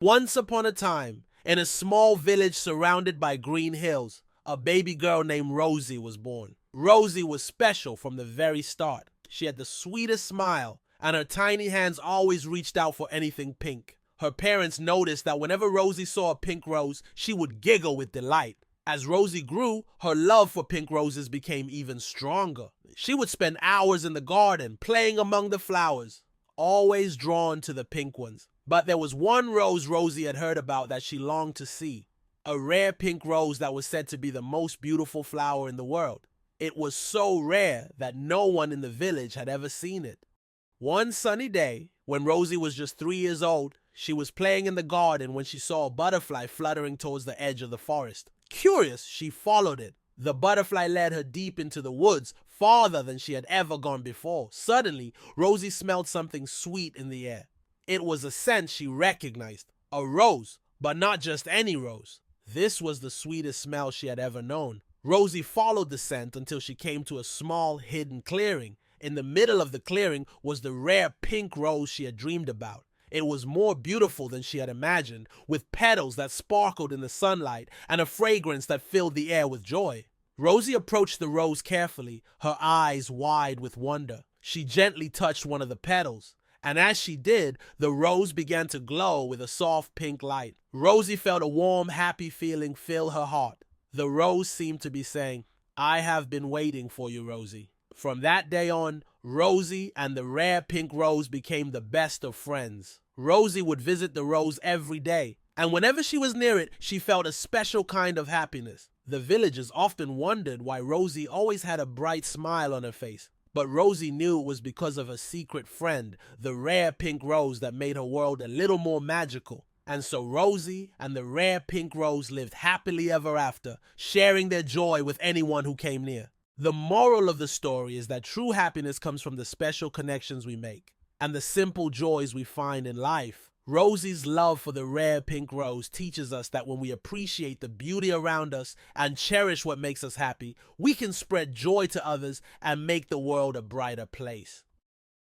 Once upon a time, in a small village surrounded by green hills, a baby girl named Rosie was born. Rosie was special from the very start. She had the sweetest smile, and her tiny hands always reached out for anything pink. Her parents noticed that whenever Rosie saw a pink rose, she would giggle with delight. As Rosie grew, her love for pink roses became even stronger. She would spend hours in the garden, playing among the flowers, always drawn to the pink ones. But there was one rose Rosie had heard about that she longed to see. A rare pink rose that was said to be the most beautiful flower in the world. It was so rare that no one in the village had ever seen it. One sunny day, when Rosie was just 3 years old, she was playing in the garden when she saw a butterfly fluttering towards the edge of the forest. Curious, she followed it. The butterfly led her deep into the woods, farther than she had ever gone before. Suddenly, Rosie smelled something sweet in the air. It was a scent she recognized. A rose, but not just any rose. This was the sweetest smell she had ever known. Rosie followed the scent until she came to a small, hidden clearing. In the middle of the clearing was the rare pink rose she had dreamed about. It was more beautiful than she had imagined, with petals that sparkled in the sunlight and a fragrance that filled the air with joy. Rosie approached the rose carefully, her eyes wide with wonder. She gently touched one of the petals, and as she did, the rose began to glow with a soft pink light. Rosie felt a warm, happy feeling fill her heart. The rose seemed to be saying, "I have been waiting for you, Rosie." From that day on, Rosie and the rare pink rose became the best of friends. Rosie would visit the rose every day, and whenever she was near it, she felt a special kind of happiness. The villagers often wondered why Rosie always had a bright smile on her face, but Rosie knew it was because of her secret friend, the rare pink rose that made her world a little more magical. And so Rosie and the rare pink rose lived happily ever after, sharing their joy with anyone who came near. The moral of the story is that true happiness comes from the special connections we make and the simple joys we find in life. Rosie's love for the rare pink rose teaches us that when we appreciate the beauty around us and cherish what makes us happy, we can spread joy to others and make the world a brighter place.